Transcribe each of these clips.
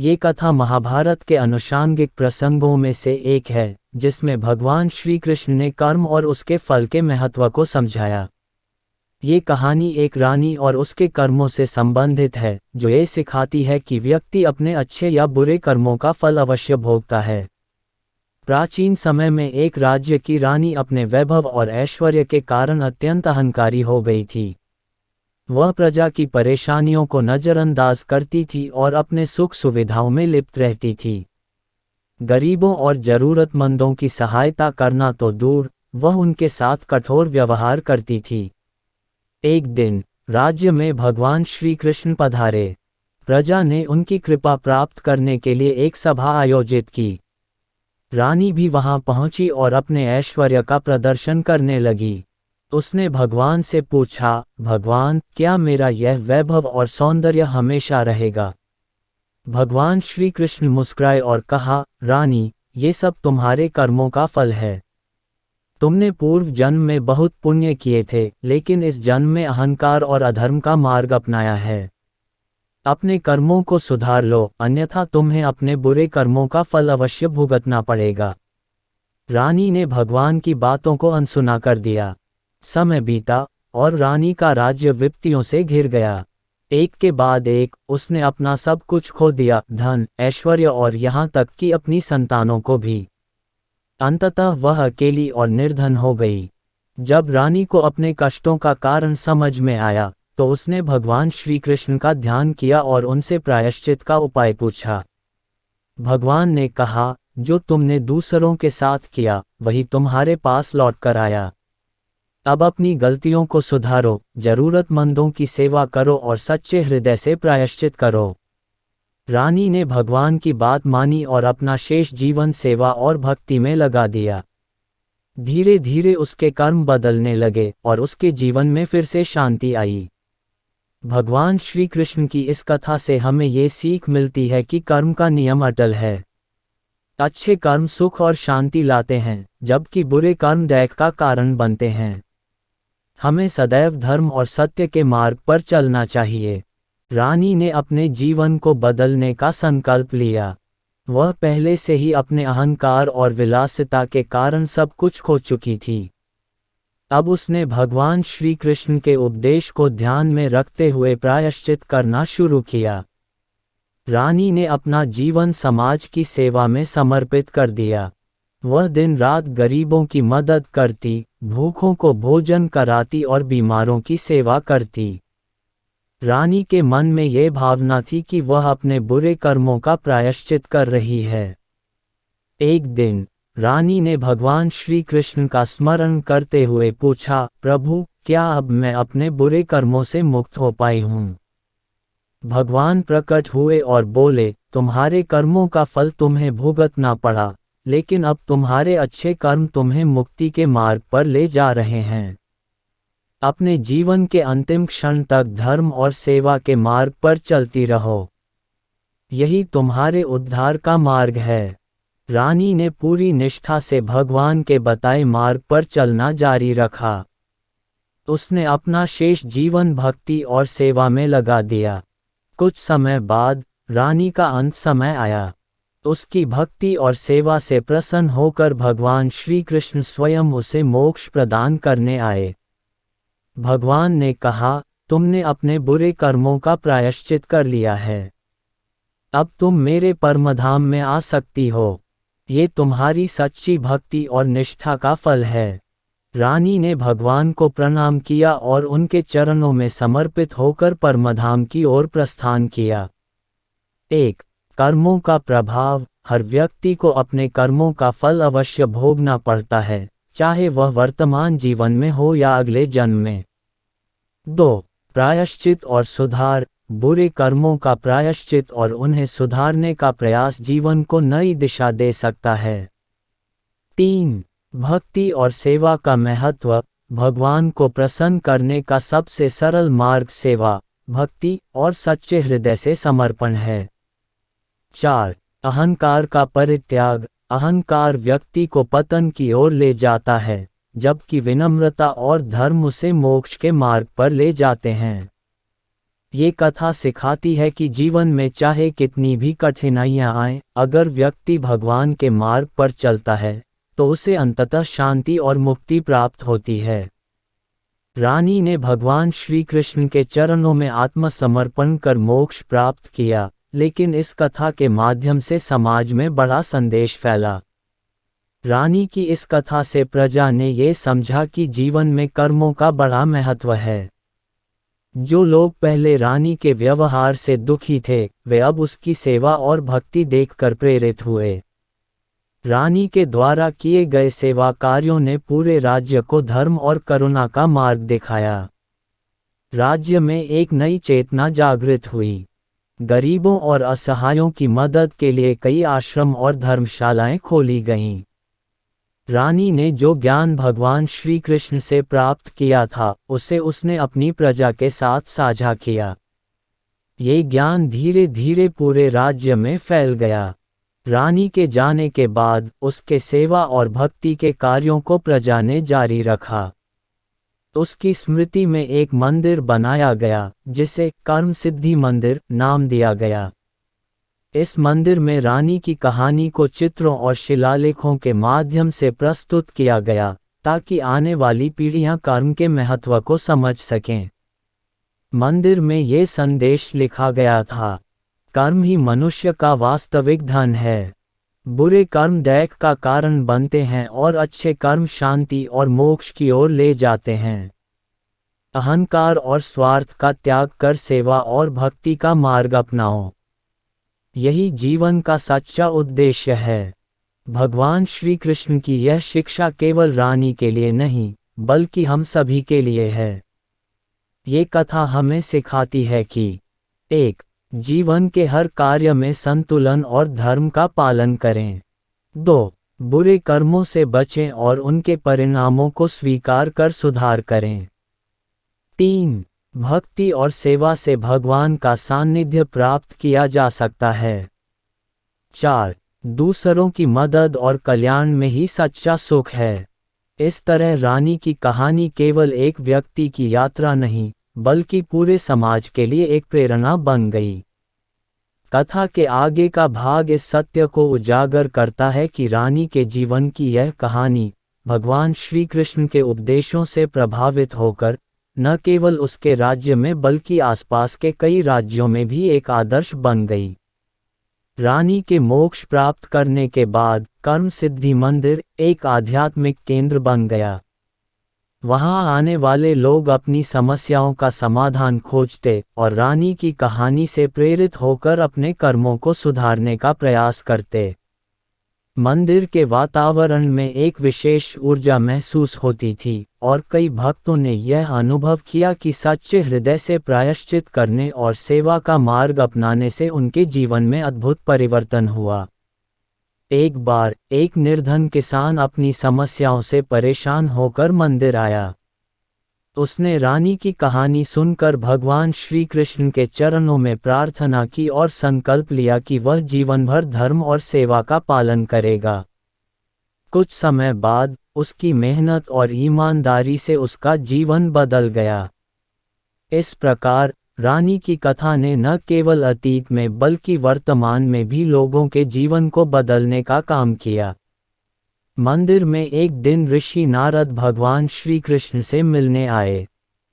ये कथा महाभारत के अनुषांगिक प्रसंगों में से एक है, जिसमें भगवान श्री कृष्ण ने कर्म और उसके फल के महत्व को समझाया। ये कहानी एक रानी और उसके कर्मों से संबंधित है, जो ये सिखाती है कि व्यक्ति अपने अच्छे या बुरे कर्मों का फल अवश्य भोगता है। प्राचीन समय में एक राज्य की रानी अपने वैभव और ऐश्वर्य के कारण अत्यंत अहंकारी हो गई थी। वह प्रजा की परेशानियों को नज़रअंदाज करती थी और अपने सुख सुविधाओं में लिप्त रहती थी। गरीबों और ज़रूरतमंदों की सहायता करना तो दूर, वह उनके साथ कठोर व्यवहार करती थी। एक दिन राज्य में भगवान श्री कृष्ण पधारे। प्रजा ने उनकी कृपा प्राप्त करने के लिए एक सभा आयोजित की। रानी भी वहां पहुंची और अपने ऐश्वर्य का प्रदर्शन करने लगी। उसने भगवान से पूछा, भगवान, क्या मेरा यह वैभव और सौंदर्य हमेशा रहेगा? भगवान श्री कृष्ण मुस्कुराए और कहा, रानी, ये सब तुम्हारे कर्मों का फल है। तुमने पूर्व जन्म में बहुत पुण्य किए थे, लेकिन इस जन्म में अहंकार और अधर्म का मार्ग अपनाया है। अपने कर्मों को सुधार लो, अन्यथा तुम्हें अपने बुरे कर्मों का फल अवश्य भुगतना पड़ेगा। रानी ने भगवान की बातों को अनसुना कर दिया। समय बीता और रानी का राज्य विपत्तियों से घिर गया। एक के बाद एक उसने अपना सब कुछ खो दिया, धन, ऐश्वर्य और यहाँ तक कि अपनी संतानों को भी। अंततः वह अकेली और निर्धन हो गई। जब रानी को अपने कष्टों का कारण समझ में आया, तो उसने भगवान श्री कृष्ण का ध्यान किया और उनसे प्रायश्चित का उपाय पूछा। भगवान ने कहा, जो तुमने दूसरों के साथ किया, वही तुम्हारे पास लौट कर आया। अब अपनी गलतियों को सुधारो, जरूरतमंदों की सेवा करो और सच्चे हृदय से प्रायश्चित करो। रानी ने भगवान की बात मानी और अपना शेष जीवन सेवा और भक्ति में लगा दिया। धीरे धीरे उसके कर्म बदलने लगे और उसके जीवन में फिर से शांति आई। भगवान श्री कृष्ण की इस कथा से हमें ये सीख मिलती है कि कर्म का नियम अटल है। अच्छे कर्म सुख और शांति लाते हैं, जबकि बुरे कर्म दैख का कारण बनते हैं। हमें सदैव धर्म और सत्य के मार्ग पर चलना चाहिए। रानी ने अपने जीवन को बदलने का संकल्प लिया। वह पहले से ही अपने अहंकार और विलासिता के कारण सब कुछ खो चुकी थी। अब उसने भगवान श्री कृष्ण के उपदेश को ध्यान में रखते हुए प्रायश्चित करना शुरू किया। रानी ने अपना जीवन समाज की सेवा में समर्पित कर दिया। वह दिन रात गरीबों की मदद करती, भूखों को भोजन कराती और बीमारों की सेवा करती। रानी के मन में ये भावना थी कि वह अपने बुरे कर्मों का प्रायश्चित कर रही है। एक दिन रानी ने भगवान श्री कृष्ण का स्मरण करते हुए पूछा, प्रभु, क्या अब मैं अपने बुरे कर्मों से मुक्त हो पाई हूँ? भगवान प्रकट हुए और बोले, तुम्हारे कर्मों का फल तुम्हें भुगतना पड़ा, लेकिन अब तुम्हारे अच्छे कर्म तुम्हें मुक्ति के मार्ग पर ले जा रहे हैं। अपने जीवन के अंतिम क्षण तक धर्म और सेवा के मार्ग पर चलती रहो। यही तुम्हारे उद्धार का मार्ग है। रानी ने पूरी निष्ठा से भगवान के बताए मार्ग पर चलना जारी रखा। उसने अपना शेष जीवन भक्ति और सेवा में लगा दिया। कुछ समय बाद रानी का अंत समय आया। उसकी भक्ति और सेवा से प्रसन्न होकर भगवान श्री कृष्ण स्वयं उसे मोक्ष प्रदान करने आए। भगवान ने कहा, तुमने अपने बुरे कर्मों का प्रायश्चित कर लिया है। अब तुम मेरे परमधाम में आ सकती हो। ये तुम्हारी सच्ची भक्ति और निष्ठा का फल है। रानी ने भगवान को प्रणाम किया और उनके चरणों में समर्पित होकर परमधाम की ओर प्रस्थान किया। एक कर्मों का प्रभाव। हर व्यक्ति को अपने कर्मों का फल अवश्य भोगना पड़ता है, चाहे वह वर्तमान जीवन में हो या अगले जन्म में। 2. प्रायश्चित और सुधार। बुरे कर्मों का प्रायश्चित और उन्हें सुधारने का प्रयास जीवन को नई दिशा दे सकता है। 3. भक्ति और सेवा का महत्व। भगवान को प्रसन्न करने का सबसे सरल मार्ग सेवा, भक्ति और सच्चे हृदय से समर्पण है। 4. अहंकार का परित्याग। अहंकार व्यक्ति को पतन की ओर ले जाता है, जबकि विनम्रता और धर्म उसे मोक्ष के मार्ग पर ले जाते हैं। ये कथा सिखाती है कि जीवन में चाहे कितनी भी कठिनाइयां आएं, अगर व्यक्ति भगवान के मार्ग पर चलता है तो उसे अंततः शांति और मुक्ति प्राप्त होती है। रानी ने भगवान श्री कृष्ण के चरणों में आत्मसमर्पण कर मोक्ष प्राप्त किया, लेकिन इस कथा के माध्यम से समाज में बड़ा संदेश फैला। रानी की इस कथा से प्रजा ने ये समझा कि जीवन में कर्मों का बड़ा महत्व है। जो लोग पहले रानी के व्यवहार से दुखी थे, वे अब उसकी सेवा और भक्ति देखकर प्रेरित हुए। रानी के द्वारा किए गए सेवा कार्यों ने पूरे राज्य को धर्म और करुणा का मार्ग दिखाया। राज्य में एक नई चेतना जागृत हुई। गरीबों और असहायों की मदद के लिए कई आश्रम और धर्मशालाएं खोली गईं। रानी ने जो ज्ञान भगवान श्री कृष्ण से प्राप्त किया था, उसे उसने अपनी प्रजा के साथ साझा किया। ये ज्ञान धीरे धीरे पूरे राज्य में फैल गया। रानी के जाने के बाद उसके सेवा और भक्ति के कार्यों को प्रजा ने जारी रखा। उसकी स्मृति में एक मंदिर बनाया गया, जिसे कर्म सिद्धि मंदिर नाम दिया गया। इस मंदिर में रानी की कहानी को चित्रों और शिलालेखों के माध्यम से प्रस्तुत किया गया, ताकि आने वाली पीढ़ियां कर्म के महत्व को समझ सकें। मंदिर में ये संदेश लिखा गया था, कर्म ही मनुष्य का वास्तविक धन है। बुरे कर्म दैक का कारण बनते हैं और अच्छे कर्म शांति और मोक्ष की ओर ले जाते हैं। अहंकार और स्वार्थ का त्याग कर सेवा और भक्ति का मार्ग अपनाओ। यही जीवन का सच्चा उद्देश्य है। भगवान श्री कृष्ण की यह शिक्षा केवल रानी के लिए नहीं, बल्कि हम सभी के लिए है। ये कथा हमें सिखाती है कि 1. जीवन के हर कार्य में संतुलन और धर्म का पालन करें। 2. बुरे कर्मों से बचें और उनके परिणामों को स्वीकार कर सुधार करें। 3. भक्ति और सेवा से भगवान का सानिध्य प्राप्त किया जा सकता है। 4. दूसरों की मदद और कल्याण में ही सच्चा सुख है। इस तरह रानी की कहानी केवल एक व्यक्ति की यात्रा नहीं, बल्कि पूरे समाज के लिए एक प्रेरणा बन गई। कथा के आगे का भाग इस सत्य को उजागर करता है कि रानी के जीवन की यह कहानी भगवान श्री कृष्ण के उपदेशों से प्रभावित होकर न केवल उसके राज्य में बल्कि आसपास के कई राज्यों में भी एक आदर्श बन गई। रानी के मोक्ष प्राप्त करने के बाद कर्म सिद्धि मंदिर एक आध्यात्मिक केंद्र बन गया। वहां आने वाले लोग अपनी समस्याओं का समाधान खोजते और रानी की कहानी से प्रेरित होकर अपने कर्मों को सुधारने का प्रयास करते। मंदिर के वातावरण में एक विशेष ऊर्जा महसूस होती थी और कई भक्तों ने यह अनुभव किया कि सच्चे हृदय से प्रायश्चित करने और सेवा का मार्ग अपनाने से उनके जीवन में अद्भुत परिवर्तन हुआ। एक बार एक निर्धन किसान अपनी समस्याओं से परेशान होकर मंदिर आया। उसने रानी की कहानी सुनकर भगवान श्री कृष्ण के चरणों में प्रार्थना की और संकल्प लिया कि वह जीवन भर धर्म और सेवा का पालन करेगा। कुछ समय बाद उसकी मेहनत और ईमानदारी से उसका जीवन बदल गया। इस प्रकार रानी की कथा ने न केवल अतीत में बल्कि वर्तमान में भी लोगों के जीवन को बदलने का काम किया। मंदिर में एक दिन ऋषि नारद भगवान श्री कृष्ण से मिलने आए।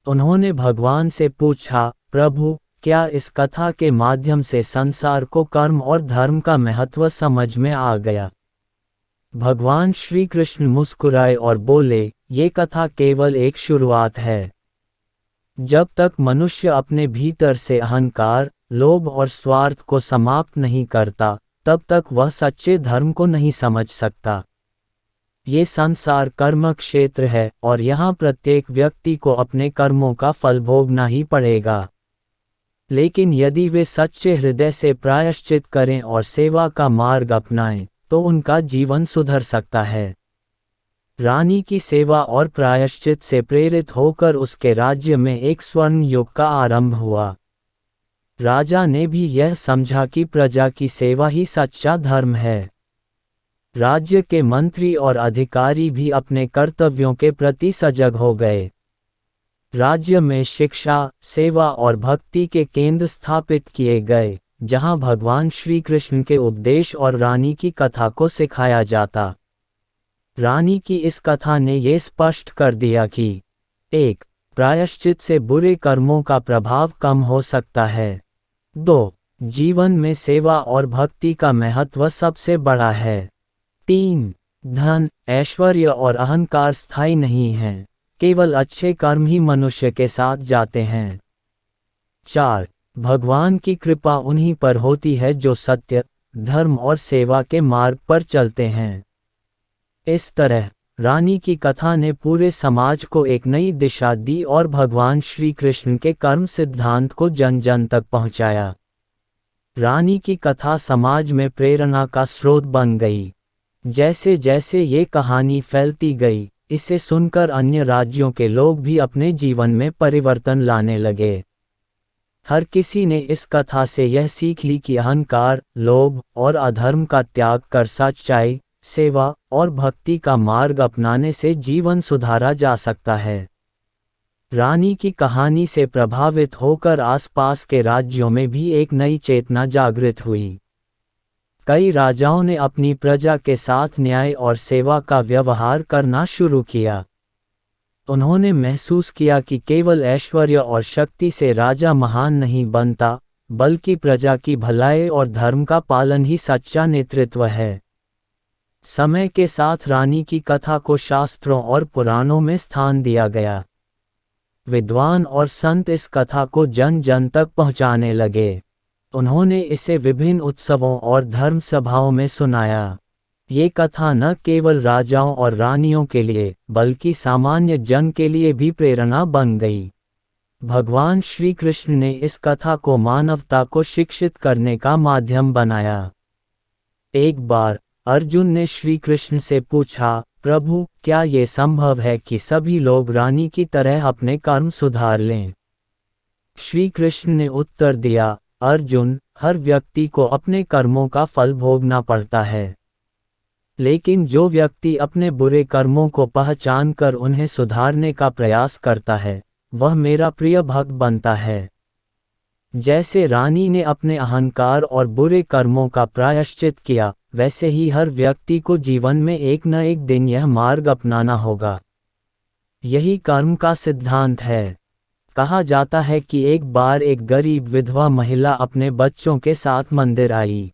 उन्होंने भगवान से पूछा, प्रभु, क्या इस कथा के माध्यम से संसार को कर्म और धर्म का महत्व समझ में आ गया? भगवान श्री कृष्ण मुस्कुराए और बोले, ये कथा केवल एक शुरुआत है। जब तक मनुष्य अपने भीतर से अहंकार, लोभ और स्वार्थ को समाप्त नहीं करता, तब तक वह सच्चे धर्म को नहीं समझ सकता। ये संसार कर्म क्षेत्र है और यहाँ प्रत्येक व्यक्ति को अपने कर्मों का फल भोगना ही पड़ेगा। लेकिन यदि वे सच्चे हृदय से प्रायश्चित करें और सेवा का मार्ग अपनाएं, तो उनका जीवन सुधर सकता है। रानी की सेवा और प्रायश्चित से प्रेरित होकर उसके राज्य में एक स्वर्ण युग का आरंभ हुआ। राजा ने भी यह समझा कि प्रजा की सेवा ही सच्चा धर्म है। राज्य के मंत्री और अधिकारी भी अपने कर्तव्यों के प्रति सजग हो गए। राज्य में शिक्षा, सेवा और भक्ति के केंद्र स्थापित किए गए, जहां भगवान श्री कृष्ण के उपदेश और रानी की कथा को सिखाया जाता। रानी की इस कथा ने ये स्पष्ट कर दिया कि 1. प्रायश्चित से बुरे कर्मों का प्रभाव कम हो सकता है। 2. जीवन में सेवा और भक्ति का महत्व सबसे बड़ा है। 3. धन, ऐश्वर्य और अहंकार स्थायी नहीं हैं, केवल अच्छे कर्म ही मनुष्य के साथ जाते हैं। 4. भगवान की कृपा उन्हीं पर होती है जो सत्य, धर्म और सेवा के मार्ग पर चलते हैं। इस तरह रानी की कथा ने पूरे समाज को एक नई दिशा दी और भगवान श्री कृष्ण के कर्म सिद्धांत को जन जन तक पहुंचाया। रानी की कथा समाज में प्रेरणा का स्रोत बन गई। जैसे जैसे ये कहानी फैलती गई, इसे सुनकर अन्य राज्यों के लोग भी अपने जीवन में परिवर्तन लाने लगे। हर किसी ने इस कथा से यह सीख ली कि अहंकार, लोभ और अधर्म का त्याग कर सच्चाई, सेवा और भक्ति का मार्ग अपनाने से जीवन सुधारा जा सकता है। रानी की कहानी से प्रभावित होकर आसपास के राज्यों में भी एक नई चेतना जागृत हुई। कई राजाओं ने अपनी प्रजा के साथ न्याय और सेवा का व्यवहार करना शुरू किया। उन्होंने महसूस किया कि केवल ऐश्वर्य और शक्ति से राजा महान नहीं बनता, बल्कि प्रजा की भलाई और धर्म का पालन ही सच्चा नेतृत्व है। समय के साथ रानी की कथा को शास्त्रों और पुराणों में स्थान दिया गया। विद्वान और संत इस कथा को जन जन तक पहुंचाने लगे। उन्होंने इसे विभिन्न उत्सवों और धर्म सभाओं में सुनाया। ये कथा न केवल राजाओं और रानियों के लिए, बल्कि सामान्य जन के लिए भी प्रेरणा बन गई। भगवान श्री कृष्ण ने इस कथा को मानवता को शिक्षित करने का माध्यम बनाया। एक बार अर्जुन ने श्री कृष्ण से पूछा, प्रभु, क्या ये संभव है कि सभी लोग रानी की तरह अपने कर्म सुधार लें? श्री कृष्ण ने उत्तर दिया, अर्जुन, हर व्यक्ति को अपने कर्मों का फल भोगना पड़ता है, लेकिन जो व्यक्ति अपने बुरे कर्मों को पहचानकर उन्हें सुधारने का प्रयास करता है, वह मेरा प्रिय भक्त बनता है। जैसे रानी ने अपने अहंकार और बुरे कर्मों का प्रायश्चित किया, वैसे ही हर व्यक्ति को जीवन में एक न एक दिन यह मार्ग अपनाना होगा। यही कर्म का सिद्धांत है। कहा जाता है कि एक बार एक गरीब विधवा महिला अपने बच्चों के साथ मंदिर आई।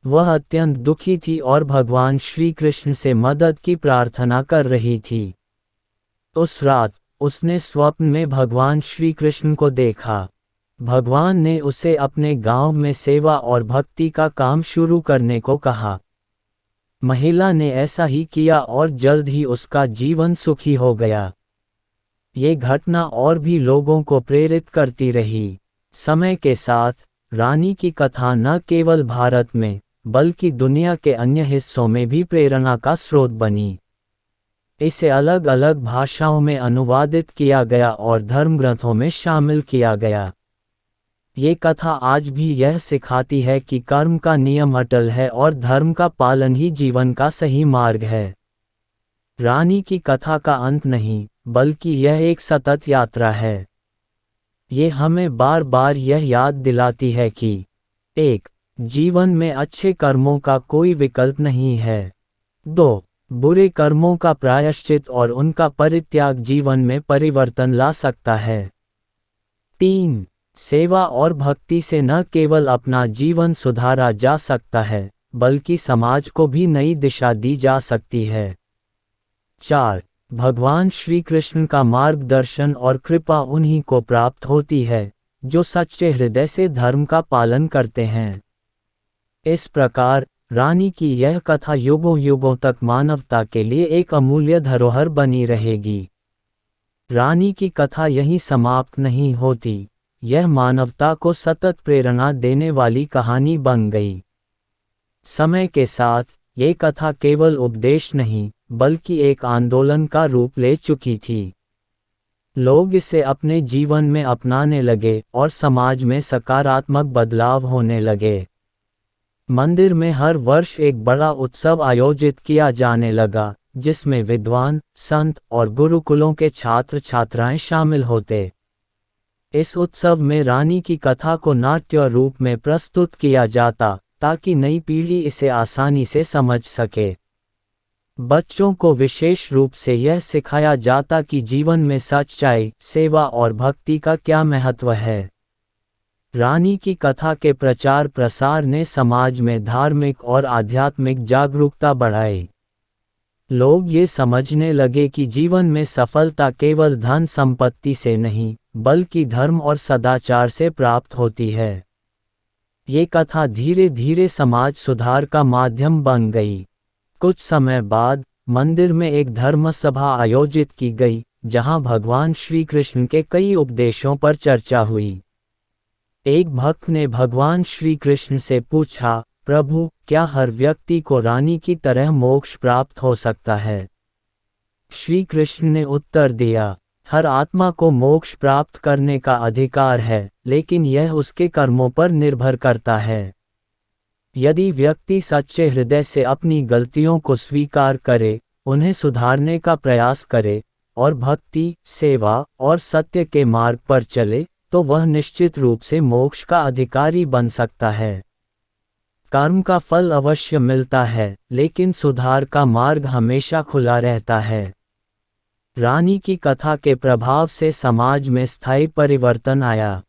वह अत्यंत दुखी थी और भगवान श्री कृष्ण से मदद की प्रार्थना कर रही थी। उस रात उसने स्वप्न में भगवान श्री कृष्ण को देखा। भगवान ने उसे अपने गांव में सेवा और भक्ति का काम शुरू करने को कहा। महिला ने ऐसा ही किया और जल्द ही उसका जीवन सुखी हो गया। ये घटना और भी लोगों को प्रेरित करती रही। समय के साथ रानी की कथा न केवल भारत में, बल्कि दुनिया के अन्य हिस्सों में भी प्रेरणा का स्रोत बनी। इसे अलग अलग भाषाओं में अनुवादित किया गया और धर्म ग्रंथों में शामिल किया गया। ये कथा आज भी यह सिखाती है कि कर्म का नियम अटल है और धर्म का पालन ही जीवन का सही मार्ग है। रानी की कथा का अंत नहीं, बल्कि यह एक सतत यात्रा है। ये हमें बार बार यह याद दिलाती है कि 1. जीवन में अच्छे कर्मों का कोई विकल्प नहीं है। 2. बुरे कर्मों का प्रायश्चित और उनका परित्याग जीवन में परिवर्तन ला सकता है। 3. सेवा और भक्ति से न केवल अपना जीवन सुधारा जा सकता है, बल्कि समाज को भी नई दिशा दी जा सकती है। 4. भगवान श्री कृष्ण का मार्गदर्शन और कृपा उन्हीं को प्राप्त होती है, जो सच्चे हृदय से धर्म का पालन करते हैं। इस प्रकार रानी की यह कथा युगों युगों तक मानवता के लिए एक अमूल्य धरोहर बनी रहेगी। रानी की कथा यहीं समाप्त नहीं होती, यह मानवता को सतत प्रेरणा देने वाली कहानी बन गई। समय के साथ ये कथा केवल उपदेश नहीं, बल्कि एक आंदोलन का रूप ले चुकी थी। लोग इसे अपने जीवन में अपनाने लगे और समाज में सकारात्मक बदलाव होने लगे। मंदिर में हर वर्ष एक बड़ा उत्सव आयोजित किया जाने लगा, जिसमें विद्वान, संत और गुरुकुलों के छात्र छात्राएं शामिल होते। इस उत्सव में रानी की कथा को नाट्य रूप में प्रस्तुत किया जाता, ताकि नई पीढ़ी इसे आसानी से समझ सके। बच्चों को विशेष रूप से यह सिखाया जाता कि जीवन में सच्चाई, सेवा और भक्ति का क्या महत्व है। रानी की कथा के प्रचार प्रसार ने समाज में धार्मिक और आध्यात्मिक जागरूकता बढ़ाई। लोग ये समझने लगे कि जीवन में सफलता केवल धन संपत्ति से नहीं, बल्कि धर्म और सदाचार से प्राप्त होती है। ये कथा धीरे धीरे समाज सुधार का माध्यम बन गई। कुछ समय बाद मंदिर में एक धर्म सभा आयोजित की गई, जहां भगवान श्री कृष्ण के कई उपदेशों पर चर्चा हुई। एक भक्त ने भगवान श्री कृष्ण से पूछा, प्रभु, क्या हर व्यक्ति को रानी की तरह मोक्ष प्राप्त हो सकता है? श्री कृष्ण ने उत्तर दिया, हर आत्मा को मोक्ष प्राप्त करने का अधिकार है, लेकिन यह उसके कर्मों पर निर्भर करता है। यदि व्यक्ति सच्चे हृदय से अपनी गलतियों को स्वीकार करे, उन्हें सुधारने का प्रयास करे और भक्ति, सेवा और सत्य के मार्ग पर चले, तो वह निश्चित रूप से मोक्ष का अधिकारी बन सकता है। कर्म का फल अवश्य मिलता है, लेकिन सुधार का मार्ग हमेशा खुला रहता है। रानी की कथा के प्रभाव से समाज में स्थायी परिवर्तन आया।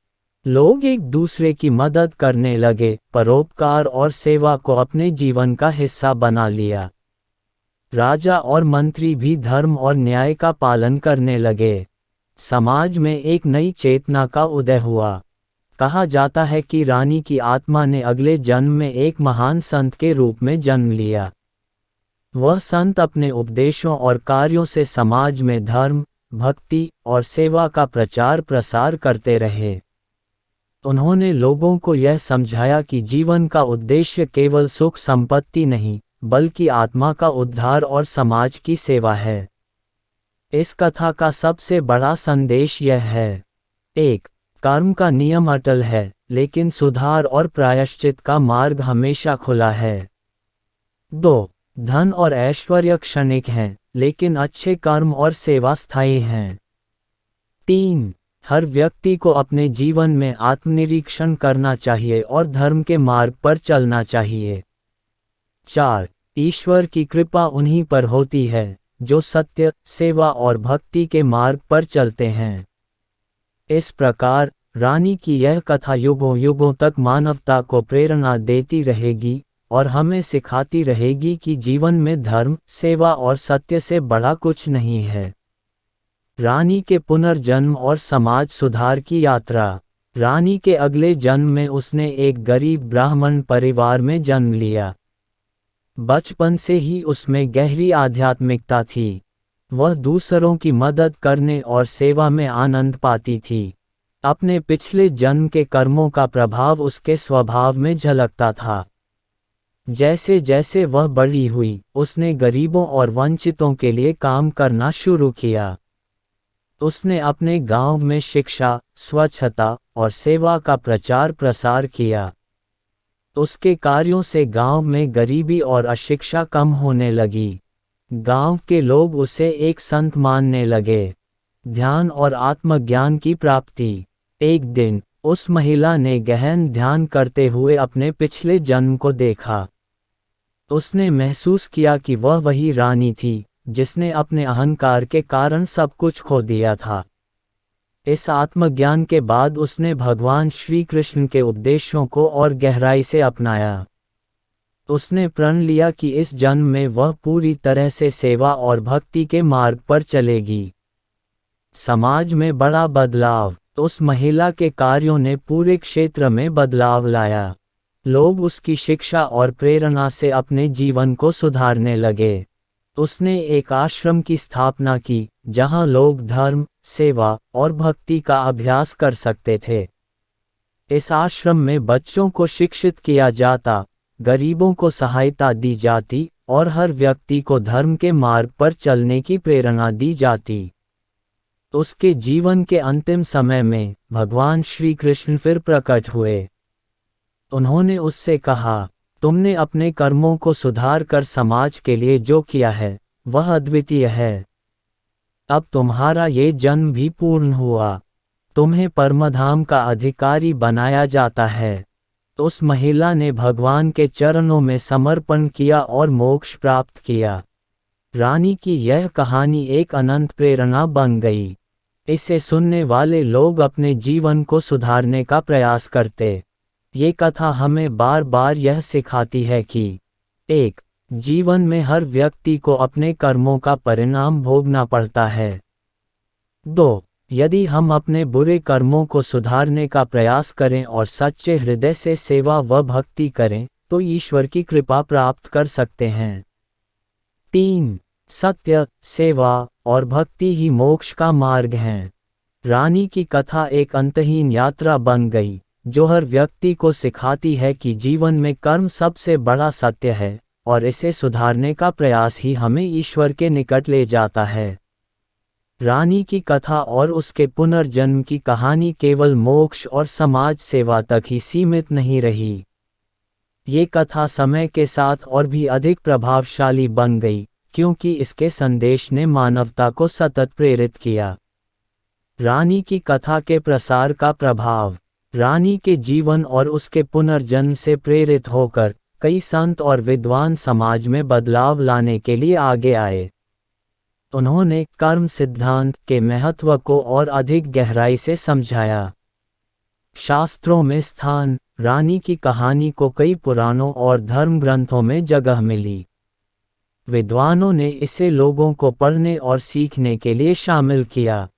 लोग एक दूसरे की मदद करने लगे, परोपकार और सेवा को अपने जीवन का हिस्सा बना लिया। राजा और मंत्री भी धर्म और न्याय का पालन करने लगे। समाज में एक नई चेतना का उदय हुआ। कहा जाता है कि रानी की आत्मा ने अगले जन्म में एक महान संत के रूप में जन्म लिया। वह संत अपने उपदेशों और कार्यों से समाज में धर्म, भक्ति और सेवा का प्रचार प्रसार करते रहे। उन्होंने लोगों को यह समझाया कि जीवन का उद्देश्य केवल सुख संपत्ति नहीं, बल्कि आत्मा का उद्धार और समाज की सेवा है। इस कथा का सबसे बड़ा संदेश यह है: 1. कर्म का नियम अटल है, लेकिन सुधार और प्रायश्चित का मार्ग हमेशा खुला है। 2. धन और ऐश्वर्य क्षणिक हैं, लेकिन अच्छे कर्म और सेवा स्थायी हैं। 3. हर व्यक्ति को अपने जीवन में आत्मनिरीक्षण करना चाहिए और धर्म के मार्ग पर चलना चाहिए। 4. ईश्वर की कृपा उन्हीं पर होती है जो सत्य, सेवा और भक्ति के मार्ग पर चलते हैं। इस प्रकार रानी की यह कथा युगों युगों तक मानवता को प्रेरणा देती रहेगी और हमें सिखाती रहेगी कि जीवन में धर्म, सेवा और सत्य से बड़ा कुछ नहीं है। रानी के पुनर्जन्म और समाज सुधार की यात्रा। रानी के अगले जन्म में उसने एक गरीब ब्राह्मण परिवार में जन्म लिया। बचपन से ही उसमें गहरी आध्यात्मिकता थी। वह दूसरों की मदद करने और सेवा में आनंद पाती थी। अपने पिछले जन्म के कर्मों का प्रभाव उसके स्वभाव में झलकता था। जैसे जैसे वह बड़ी हुई, उसने गरीबों और वंचितों के लिए काम करना शुरू किया। उसने अपने गांव में शिक्षा, स्वच्छता और सेवा का प्रचार प्रसार किया। उसके कार्यों से गांव में गरीबी और अशिक्षा कम होने लगी। गांव के लोग उसे एक संत मानने लगे। ध्यान और आत्मज्ञान की प्राप्ति। एक दिन उस महिला ने गहन ध्यान करते हुए अपने पिछले जन्म को देखा। उसने महसूस किया कि वह वही रानी थी जिसने अपने अहंकार के कारण सब कुछ खो दिया था। इस आत्मज्ञान के बाद उसने भगवान श्री कृष्ण के उपदेशों को और गहराई से अपनाया। उसने प्रण लिया कि इस जन्म में वह पूरी तरह से सेवा और भक्ति के मार्ग पर चलेगी। समाज में बड़ा बदलाव। उस महिला के कार्यों ने पूरे क्षेत्र में बदलाव लाया। लोग उसकी शिक्षा और प्रेरणा से अपने जीवन को सुधारने लगे। उसने एक आश्रम की स्थापना की, जहां लोग धर्म, सेवा और भक्ति का अभ्यास कर सकते थे। इस आश्रम में बच्चों को शिक्षित किया जाता, गरीबों को सहायता दी जाती और हर व्यक्ति को धर्म के मार्ग पर चलने की प्रेरणा दी जाती। उसके जीवन के अंतिम समय में भगवान श्री कृष्ण फिर प्रकट हुए। उन्होंने उससे कहा, तुमने अपने कर्मों को सुधार कर समाज के लिए जो किया है, वह अद्वितीय है। अब तुम्हारा ये जन्म भी पूर्ण हुआ। तुम्हें परमधाम का अधिकारी बनाया जाता है। उस महिला ने भगवान के चरणों में समर्पण किया और मोक्ष प्राप्त किया। रानी की यह कहानी एक अनंत प्रेरणा बन गई। इसे सुनने वाले लोग अपने जीवन को सुधारने का प्रयास करते। ये कथा हमें बार बार यह सिखाती है कि 1. जीवन में हर व्यक्ति को अपने कर्मों का परिणाम भोगना पड़ता है। 2. यदि हम अपने बुरे कर्मों को सुधारने का प्रयास करें और सच्चे हृदय से सेवा व भक्ति करें, तो ईश्वर की कृपा प्राप्त कर सकते हैं। 3. सत्य, सेवा और भक्ति ही मोक्ष का मार्ग हैं। रानी की कथा एक अंतहीन यात्रा बन गई, जो हर व्यक्ति को सिखाती है कि जीवन में कर्म सबसे बड़ा सत्य है, और इसे सुधारने का प्रयास ही हमें ईश्वर के निकट ले जाता है। रानी की कथा और उसके पुनर्जन्म की कहानी केवल मोक्ष और समाज सेवा तक ही सीमित नहीं रही। ये कथा समय के साथ और भी अधिक प्रभावशाली बन गई, क्योंकि इसके संदेश ने मानवता को सतत प्रेरित किया। रानी की कथा के प्रसार का प्रभाव। रानी के जीवन और उसके पुनर्जन्म से प्रेरित होकर कई संत और विद्वान समाज में बदलाव लाने के लिए आगे आए। उन्होंने कर्म सिद्धांत के महत्व को और अधिक गहराई से समझाया। शास्त्रों में स्थान। रानी की कहानी को कई पुराणों और धर्म ग्रंथों में जगह मिली। विद्वानों ने इसे लोगों को पढ़ने और सीखने के लिए शामिल किया।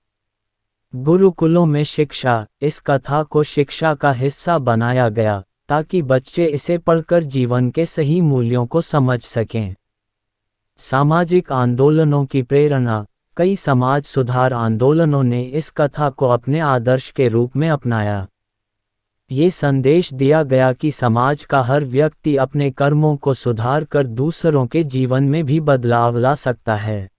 गुरुकुलों में शिक्षा। इस कथा को शिक्षा का हिस्सा बनाया गया, ताकि बच्चे इसे पढ़कर जीवन के सही मूल्यों को समझ सकें। सामाजिक आंदोलनों की प्रेरणा। कई समाज सुधार आंदोलनों ने इस कथा को अपने आदर्श के रूप में अपनाया। ये संदेश दिया गया कि समाज का हर व्यक्ति अपने कर्मों को सुधार कर दूसरों के जीवन में भी बदलाव ला सकता है।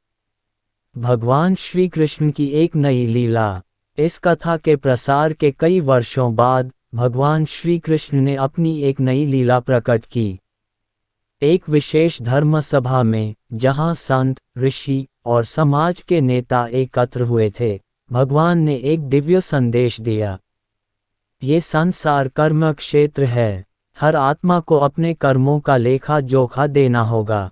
भगवान श्री कृष्ण की एक नई लीला। इस कथा के प्रसार के कई वर्षों बाद भगवान श्री कृष्ण ने अपनी एक नई लीला प्रकट की। एक विशेष धर्म सभा में, जहां संत, ऋषि और समाज के नेता एकत्र हुए थे, भगवान ने एक दिव्य संदेश दिया। ये संसार कर्म क्षेत्र है। हर आत्मा को अपने कर्मों का लेखा जोखा देना होगा।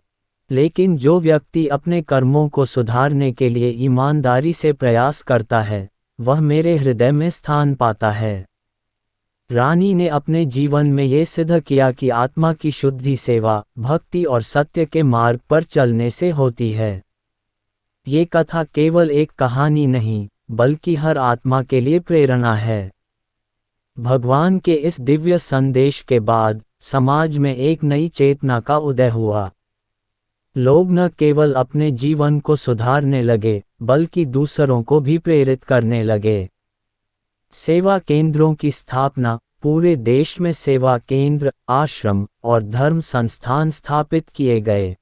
लेकिन जो व्यक्ति अपने कर्मों को सुधारने के लिए ईमानदारी से प्रयास करता है, वह मेरे हृदय में स्थान पाता है। रानी ने अपने जीवन में ये सिद्ध किया कि आत्मा की शुद्धि सेवा, भक्ति और सत्य के मार्ग पर चलने से होती है। ये कथा केवल एक कहानी नहीं, बल्कि हर आत्मा के लिए प्रेरणा है। भगवान के इस दिव्य संदेश के बाद समाज में एक नई चेतना का उदय हुआ। लोग न केवल अपने जीवन को सुधारने लगे, बल्कि दूसरों को भी प्रेरित करने लगे। सेवा केंद्रों की स्थापना। पूरे देश में सेवा केंद्र, आश्रम और धर्म संस्थान स्थापित किए गए।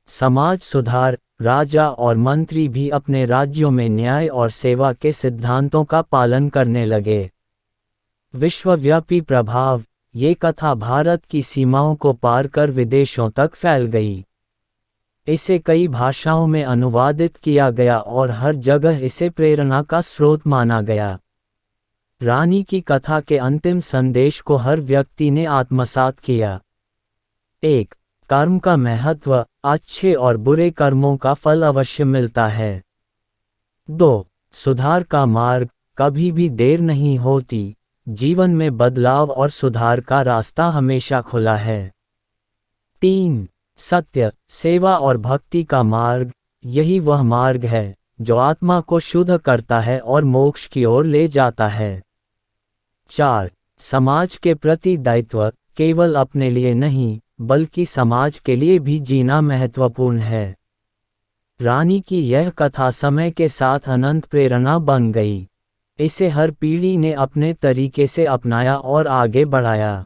समाज सुधार। राजा और मंत्री भी अपने राज्यों में न्याय और सेवा के सिद्धांतों का पालन करने लगे। विश्वव्यापी प्रभाव। ये कथा भारत की सीमाओं को पार कर विदेशों तक फैल गई। इसे कई भाषाओं में अनुवादित किया गया और हर जगह इसे प्रेरणा का स्रोत माना गया। रानी की कथा के अंतिम संदेश को हर व्यक्ति ने आत्मसात किया। 1. कर्म का महत्व। अच्छे और बुरे कर्मों का फल अवश्य मिलता है। 2. सुधार का मार्ग। कभी भी देर नहीं होती। जीवन में बदलाव और सुधार का रास्ता हमेशा खुला है। 3. सत्य, सेवा और भक्ति का मार्ग। यही वह मार्ग है जो आत्मा को शुद्ध करता है और मोक्ष की ओर ले जाता है। 4. समाज के प्रति दायित्व। केवल अपने लिए नहीं, बल्कि समाज के लिए भी जीना महत्वपूर्ण है। रानी की यह कथा समय के साथ अनंत प्रेरणा बन गई। इसे हर पीढ़ी ने अपने तरीके से अपनाया और आगे बढ़ाया।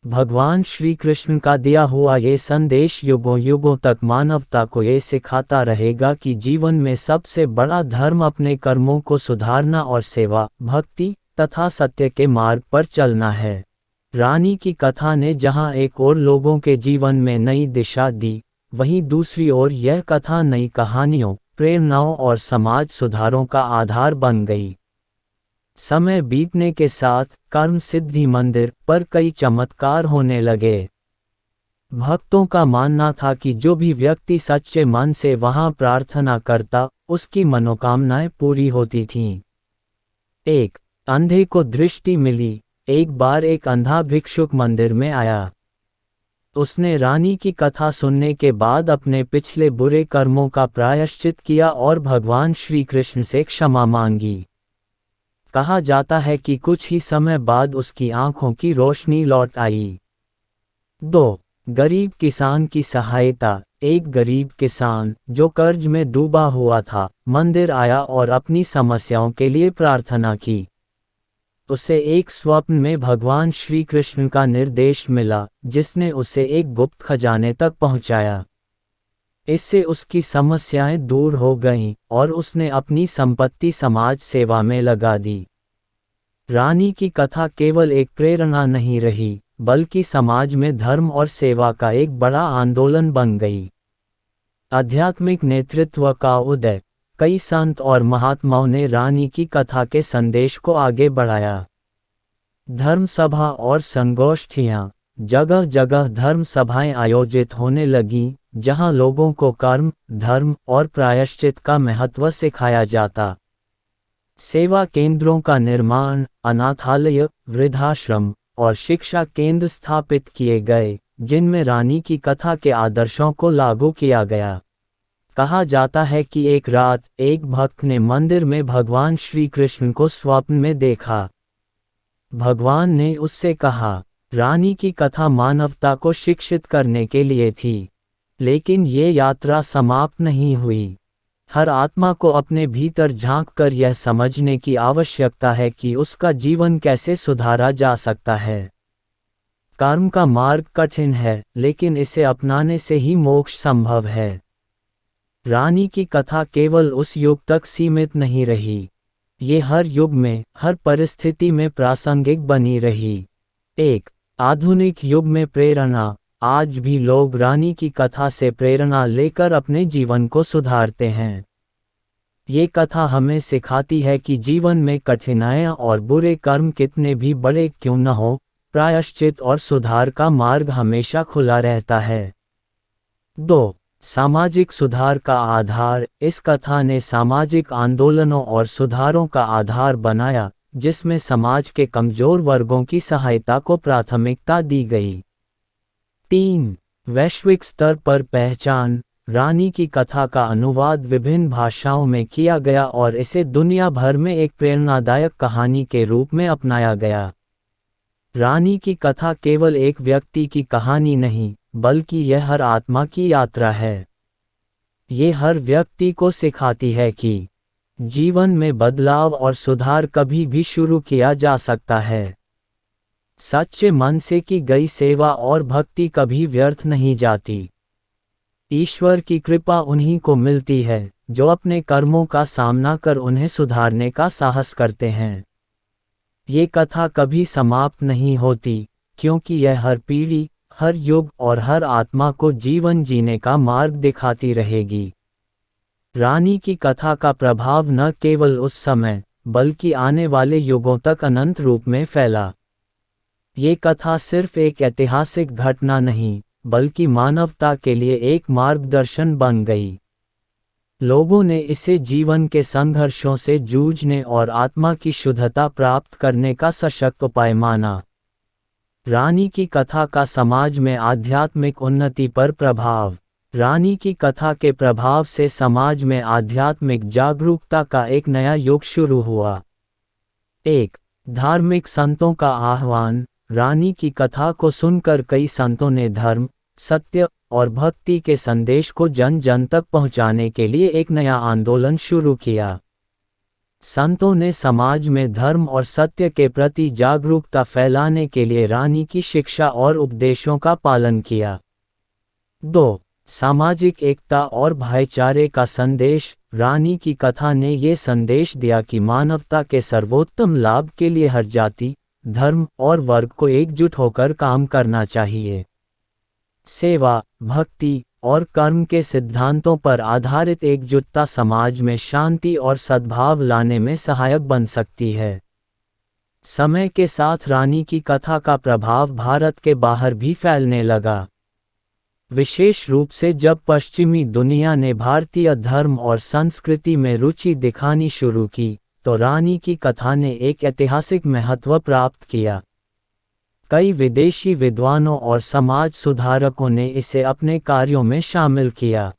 भगवान श्री कृष्ण का दिया हुआ ये संदेश युगों युगों तक मानवता को ये सिखाता रहेगा कि जीवन में सबसे बड़ा धर्म अपने कर्मों को सुधारना और सेवा, भक्ति तथा सत्य के मार्ग पर चलना है। रानी की कथा ने जहां एक और लोगों के जीवन में नई दिशा दी, वहीं दूसरी ओर यह कथा नई कहानियों, प्रेरणाओं और समाज सुधारों का आधार बन गई। समय बीतने के साथ कर्म सिद्धि मंदिर पर कई चमत्कार होने लगे। भक्तों का मानना था कि जो भी व्यक्ति सच्चे मन से वहां प्रार्थना करता, उसकी मनोकामनाएं पूरी होती थीं। एक अंधे को दृष्टि मिली। एक बार एक अंधा भिक्षुक मंदिर में आया। उसने रानी की कथा सुनने के बाद अपने पिछले बुरे कर्मों का प्रायश्चित किया और भगवान श्री कृष्ण से क्षमा मांगी। कहा जाता है कि कुछ ही समय बाद उसकी आंखों की रोशनी लौट आई। 2. गरीब किसान की सहायता। एक गरीब किसान, जो कर्ज में डूबा हुआ था, मंदिर आया और अपनी समस्याओं के लिए प्रार्थना की। उसे एक स्वप्न में भगवान श्री कृष्ण का निर्देश मिला, जिसने उसे एक गुप्त खजाने तक पहुंचाया। इससे उसकी समस्याएं दूर हो गईं और उसने अपनी संपत्ति समाज सेवा में लगा दी। रानी की कथा केवल एक प्रेरणा नहीं रही, बल्कि समाज में धर्म और सेवा का एक बड़ा आंदोलन बन गई। आध्यात्मिक नेतृत्व का उदय। कई संत और महात्माओं ने रानी की कथा के संदेश को आगे बढ़ाया। धर्म सभा और संगोष्ठियां। जगह जगह धर्म सभाएं आयोजित होने लगीं, जहां लोगों को कर्म, धर्म और प्रायश्चित का महत्व सिखाया जाता। सेवा केंद्रों का निर्माण, अनाथालय, वृद्धाश्रम और शिक्षा केंद्र स्थापित किए गए, जिनमें रानी की कथा के आदर्शों को लागू किया गया। कहा जाता है कि एक रात एक भक्त ने मंदिर में भगवान श्री कृष्ण को स्वप्न में देखा। भगवान ने उससे कहा, रानी की कथा मानवता को शिक्षित करने के लिए थी, लेकिन ये यात्रा समाप्त नहीं हुई। हर आत्मा को अपने भीतर झांककर यह समझने की आवश्यकता है कि उसका जीवन कैसे सुधारा जा सकता है। कर्म का मार्ग कठिन है, लेकिन इसे अपनाने से ही मोक्ष संभव है। रानी की कथा केवल उस युग तक सीमित नहीं रही, ये हर युग में, हर परिस्थिति में प्रासंगिक बनी रही। एक आधुनिक युग में प्रेरणा। आज भी लोग रानी की कथा से प्रेरणा लेकर अपने जीवन को सुधारते हैं। ये कथा हमें सिखाती है कि जीवन में कठिनाइयाँ और बुरे कर्म कितने भी बड़े क्यों न हो, प्रायश्चित और सुधार का मार्ग हमेशा खुला रहता है। 2. सामाजिक सुधार का आधार। इस कथा ने सामाजिक आंदोलनों और सुधारों का आधार बनाया, जिसमें समाज के कमजोर वर्गों की सहायता को प्राथमिकता दी गई। 3. वैश्विक स्तर पर पहचान। रानी की कथा का अनुवाद विभिन्न भाषाओं में किया गया और इसे दुनिया भर में एक प्रेरणादायक कहानी के रूप में अपनाया गया। रानी की कथा केवल एक व्यक्ति की कहानी नहीं, बल्कि यह हर आत्मा की यात्रा है। ये हर व्यक्ति को सिखाती है कि जीवन में बदलाव और सुधार कभी भी शुरू किया जा सकता है। सच्चे मन से की गई सेवा और भक्ति कभी व्यर्थ नहीं जाती। ईश्वर की कृपा उन्हीं को मिलती है, जो अपने कर्मों का सामना कर उन्हें सुधारने का साहस करते हैं। ये कथा कभी समाप्त नहीं होती, क्योंकि यह हर पीढ़ी, हर युग और हर आत्मा को जीवन जीने का मार्ग दिखाती रहेगी। रानी की कथा का प्रभाव न केवल उस समय, बल्कि आने वाले युगों तक अनंत रूप में फैला। ये कथा सिर्फ एक ऐतिहासिक घटना नहीं, बल्कि मानवता के लिए एक मार्गदर्शन बन गई। लोगों ने इसे जीवन के संघर्षों से जूझने और आत्मा की शुद्धता प्राप्त करने का सशक्त उपाय माना। रानी की कथा का समाज में आध्यात्मिक उन्नति पर प्रभाव। रानी की कथा के प्रभाव से समाज में आध्यात्मिक जागरूकता का एक नया युग शुरू हुआ। 1. धार्मिक संतों का आह्वान। रानी की कथा को सुनकर कई संतों ने धर्म, सत्य और भक्ति के संदेश को जन जन तक पहुंचाने के लिए एक नया आंदोलन शुरू किया। संतों ने समाज में धर्म और सत्य के प्रति जागरूकता फैलाने के लिए रानी की शिक्षा और उपदेशों का पालन किया। 2. सामाजिक एकता और भाईचारे का संदेश। रानी की कथा ने ये संदेश दिया कि मानवता के सर्वोत्तम लाभ के लिए हर जाति, धर्म और वर्ग को एकजुट होकर काम करना चाहिए। सेवा, भक्ति और कर्म के सिद्धांतों पर आधारित एकजुटता समाज में शांति और सद्भाव लाने में सहायक बन सकती है। समय के साथ रानी की कथा का प्रभाव भारत के बाहर भी फैलने लगा। विशेष रूप से जब पश्चिमी दुनिया ने भारतीय धर्म और संस्कृति में रुचि दिखानी शुरू की, तो रानी की कथा ने एक ऐतिहासिक महत्व प्राप्त किया। कई विदेशी विद्वानों और समाज सुधारकों ने इसे अपने कार्यों में शामिल किया।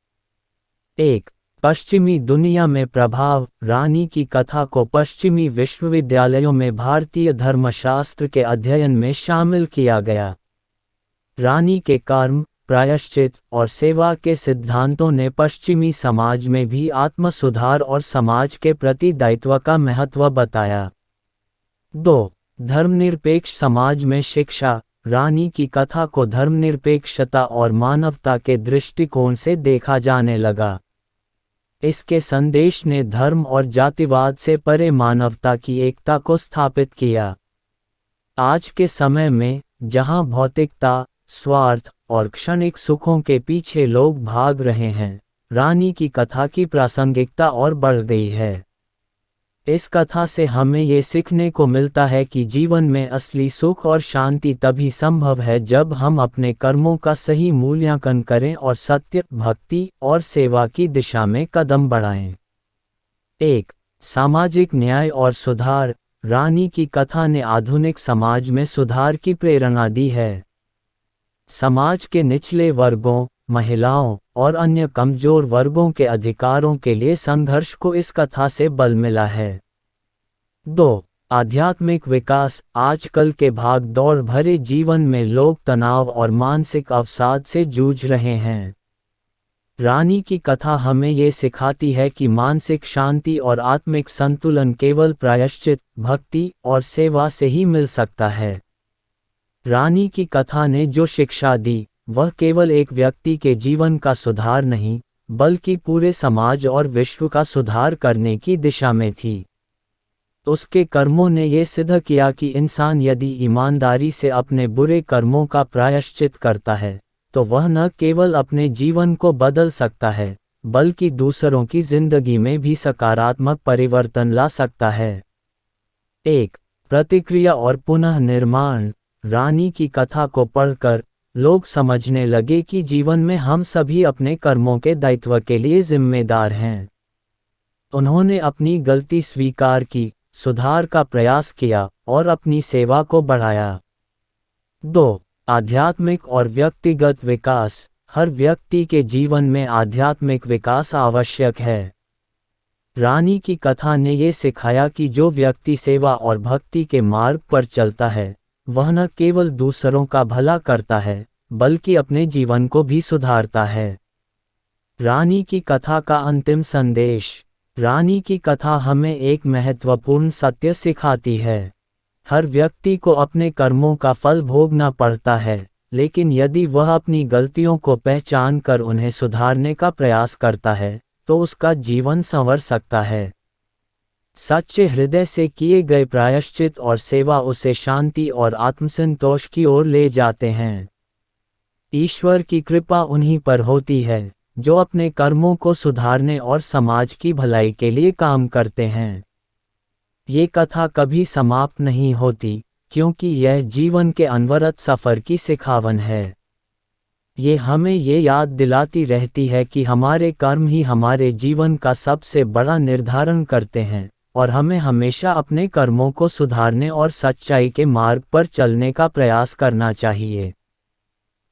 1. पश्चिमी दुनिया में प्रभाव। रानी की कथा को पश्चिमी विश्वविद्यालयों में भारतीय धर्मशास्त्र के अध्ययन में शामिल किया गया। रानी के कर्म, प्रायश्चित और सेवा के सिद्धांतों ने पश्चिमी समाज में भी आत्म सुधार और समाज के प्रति दायित्व का महत्व बताया। 2. धर्मनिरपेक्ष समाज में शिक्षा। रानी की कथा को धर्मनिरपेक्षता और मानवता के दृष्टिकोण से देखा जाने लगा। इसके संदेश ने धर्म और जातिवाद से परे मानवता की एकता को स्थापित किया। आज के समय में, जहां भौतिकता, स्वार्थ और क्षणिक सुखों के पीछे लोग भाग रहे हैं, रानी की कथा की प्रासंगिकता और बढ़ गई है। इस कथा से हमें ये सीखने को मिलता है कि जीवन में असली सुख और शांति तभी संभव है जब हम अपने कर्मों का सही मूल्यांकन करें और सत्य, भक्ति और सेवा की दिशा में कदम बढ़ाएं। 1. सामाजिक न्याय और सुधार। रानी की कथा ने आधुनिक समाज में सुधार की प्रेरणा दी है। समाज के निचले वर्गों, महिलाओं और अन्य कमजोर वर्गों के अधिकारों के लिए संघर्ष को इस कथा से बल मिला है। 2. आध्यात्मिक विकास। आजकल के भाग दौड़ भरे जीवन में लोग तनाव और मानसिक अवसाद से जूझ रहे हैं। रानी की कथा हमें ये सिखाती है कि मानसिक शांति और आत्मिक संतुलन केवल प्रायश्चित, भक्ति और सेवा से ही मिल सकता है। रानी की कथा ने जो शिक्षा दी, वह केवल एक व्यक्ति के जीवन का सुधार नहीं, बल्कि पूरे समाज और विश्व का सुधार करने की दिशा में थी। उसके कर्मों ने ये सिद्ध किया कि इंसान यदि ईमानदारी से अपने बुरे कर्मों का प्रायश्चित करता है, तो वह न केवल अपने जीवन को बदल सकता है, बल्कि दूसरों की जिंदगी में भी सकारात्मक परिवर्तन ला सकता है। 1. प्रतिक्रिया और पुनः निर्माण। रानी की कथा को पढ़कर लोग समझने लगे कि जीवन में हम सभी अपने कर्मों के दायित्व के लिए जिम्मेदार हैं। उन्होंने अपनी गलती स्वीकार की, सुधार का प्रयास किया और अपनी सेवा को बढ़ाया। 2. आध्यात्मिक और व्यक्तिगत विकास। हर व्यक्ति के जीवन में आध्यात्मिक विकास आवश्यक है। रानी की कथा ने ये सिखाया कि जो व्यक्ति सेवा और भक्ति के मार्ग पर चलता है, वह न केवल दूसरों का भला करता है, बल्कि अपने जीवन को भी सुधारता है। रानी की कथा का अंतिम संदेश। रानी की कथा हमें एक महत्वपूर्ण सत्य सिखाती है। हर व्यक्ति को अपने कर्मों का फल भोगना पड़ता है, लेकिन यदि वह अपनी गलतियों को पहचान कर उन्हें सुधारने का प्रयास करता है, तो उसका जीवन संवर सकता है। सच्चे हृदय से किए गए प्रायश्चित और सेवा उसे शांति और आत्मसंतोष की ओर ले जाते हैं। ईश्वर की कृपा उन्हीं पर होती है जो अपने कर्मों को सुधारने और समाज की भलाई के लिए काम करते हैं। ये कथा कभी समाप्त नहीं होती, क्योंकि यह जीवन के अनवरत सफ़र की सिखावन है। ये हमें ये याद दिलाती रहती है कि हमारे कर्म ही हमारे जीवन का सबसे बड़ा निर्धारण करते हैं, और हमें हमेशा अपने कर्मों को सुधारने और सच्चाई के मार्ग पर चलने का प्रयास करना चाहिए।